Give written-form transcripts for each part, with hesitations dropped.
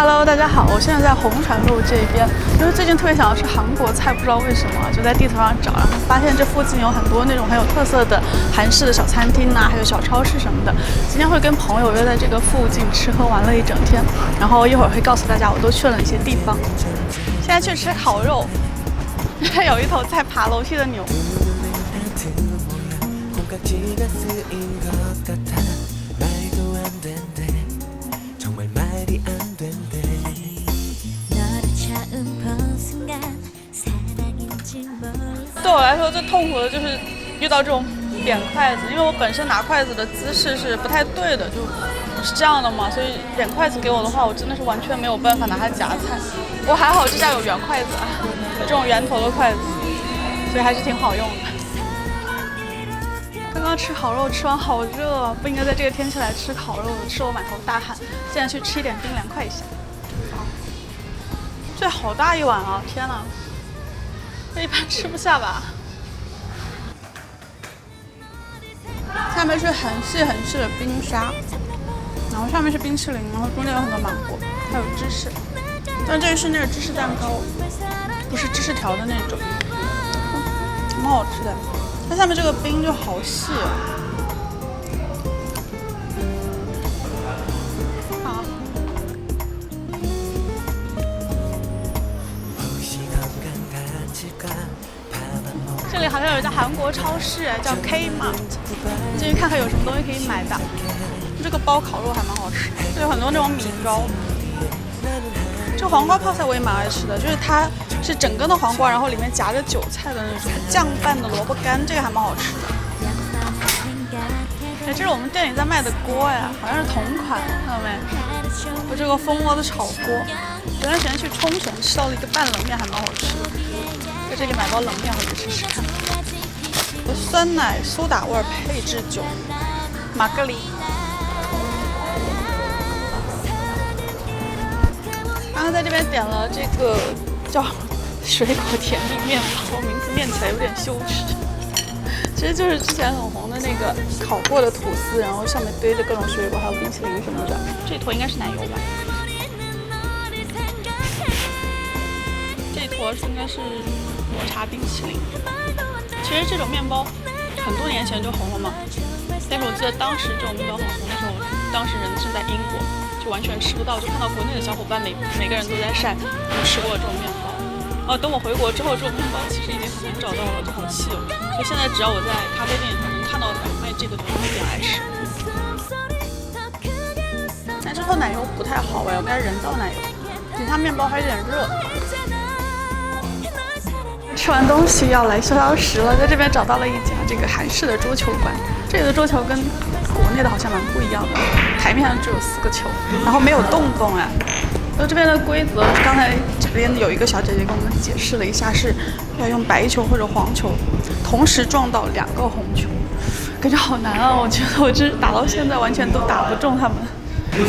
Hello， 大家好，我现在在红船路这边，因为最近特别想要吃韩国菜，不知道为什么，就在地图上找，然后发现这附近有很多那种很有特色的韩式的小餐厅啊，还有小超市什么的。今天会跟朋友约在这个附近吃喝玩乐一整天，然后一会儿会告诉大家我都去了哪些地方。现在去吃烤肉，有一头在爬楼梯的牛。 对我来说最痛苦的就是遇到这种扁筷子，因为我本身拿筷子的姿势是不太对的，就是这样的嘛，所以扁筷子给我的话，我真的是完全没有办法拿它夹菜。不过还好这家有圆筷子啊，有这种圆头的筷子，所以还是挺好用的。刚刚吃烤肉吃完好热，不应该在这个天气来吃烤肉，吃我满头大汗。现在去吃一点冰凉快一下。这好大一碗啊！天哪！ 这一般吃不下吧。下面是很细的冰沙，然后上面是冰淇淋，然后中间有很多芒果，还有芝士。但这个是那个芝士蛋糕，不是芝士条的那种，蛮好吃的。它下面这个冰就好细啊。好。 这里好像有一家韩国超市，叫 Kmart， 进去看看有什么东西可以买的。这个包烤肉还蛮好吃，这有很多那种米糕。这个黄瓜泡菜我也蛮爱吃的，就是它是整根的黄瓜，然后里面夹着韭菜的那种酱拌的萝卜干，这个还蛮好吃的。哎，这是我们店里在卖的锅呀，好像是同款，看到没？有这个蜂窝的炒锅。前段时间去冲绳吃到了一个拌冷面，还蛮好吃的。 在这里买包冷面回去试试看。酸奶苏打味配制酒，玛格丽。刚刚在这边点了这个叫水果甜蜜面包，名字念起来有点羞耻。其实就是之前很红的那个烤过的吐司，然后上面堆着各种水果，还有冰淇淋什么的。这一坨应该是奶油吧？这一坨应该是。 抹茶冰淇淋，其实这种面包很多年前就红了嘛，但是我记得当时这种面包很红的时候，当时人是在英国，就完全吃不到，就看到国内的小伙伴每个人都在晒，有吃过这种面包。等我回国之后，这种面包其实已经很难找到了，就好稀有。所以现在只要我在咖啡店里能看到卖这个的，我会点来吃。但这头奶油不太好哎，我该人造奶油，其他面包还有点热。 吃完东西要来消消食了，在这边找到了一家这个韩式的桌球馆。这里的桌球跟国内的好像蛮不一样的，台面上只有4个球，然后没有洞洞哎。然后这边的规则，刚才这边有一个小姐姐跟我们解释了一下，是要用白球或者黄球同时撞到2个红球，感觉好难啊！我觉得我这打到现在完全都打不中他们，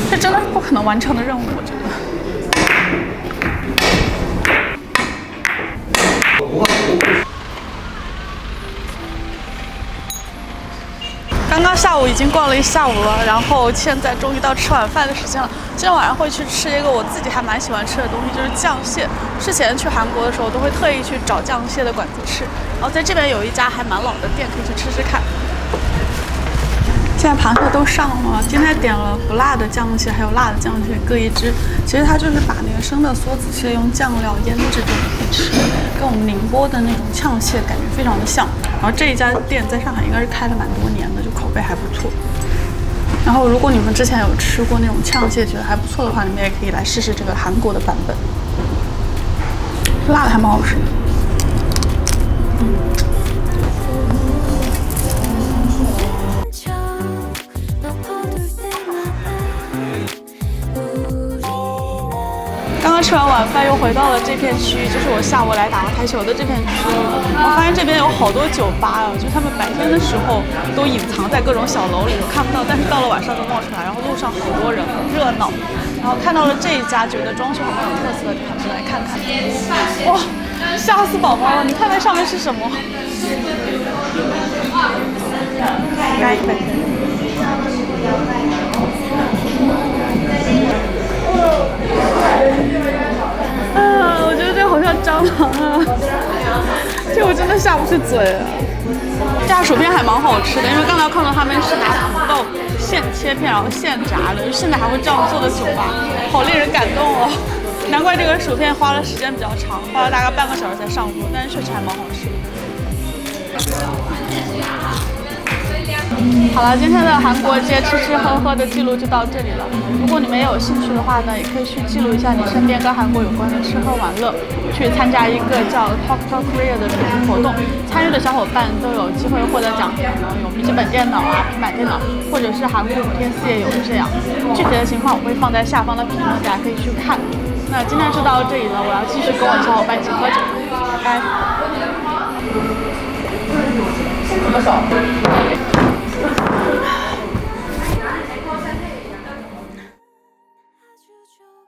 这真的是不可能完成的任务，我觉得。 刚刚下午已经逛了一下午了，然后现在终于到吃晚饭的时间了。今天晚上会去吃一个我自己还蛮喜欢吃的东西，就是酱蟹。之前去韩国的时候都会特意去找酱蟹的馆子吃，然后在这边有一家还蛮老的店，可以去吃吃看。现在螃蟹都上了，今天点了不辣的酱蟹，还有辣的酱蟹各一只。其实它就是把那个生的梭子蟹用酱料腌制就可以吃，跟我们宁波的那种呛蟹感觉非常的像。然后这一家店在上海应该是开了蛮多年的，就口碑还不错。然后如果你们之前有吃过那种呛蟹，觉得还不错的话，你们也可以来试试这个韩国的版本，辣的还蛮好吃的。 刚刚吃完晚饭，又回到了这片区域，就是我下午来打台球的这片区域。我发现这边有好多酒吧啊，就他们白天的时候都隐藏在各种小楼里，看不到，但是到了晚上就冒出来，然后路上好多人，很热闹。然后看到了这一家，觉得装修还蛮有特色的，就想来看看。哇，吓死宝宝了！你看看上面是什么？干一杯。香啊！这我真的下不去嘴。这家薯片还蛮好吃的，因为刚才看到他们是拿土豆现切片，然后现炸的，就现在还会这样做的酒吧，好令人感动哦！难怪这个薯片花了时间比较长，花了大概半个小时才上桌，但是确实还蛮好吃的。好了，今天的韩国街吃吃喝喝的记录就到这里了。如果你们也有兴趣的话呢，也可以去记录一下你身边跟韩国有关的吃喝玩乐，去参加一个叫 Talk Talk Korea 的主题活动。参与的小伙伴都有机会获得奖品，有笔记本电脑啊、平板电脑，或者是韩国5天4夜游这样。具体的情况我会放在下方的评论，大家可以去看。那今天就到这里了，我要继续跟我的小伙伴一起喝酒，拜拜。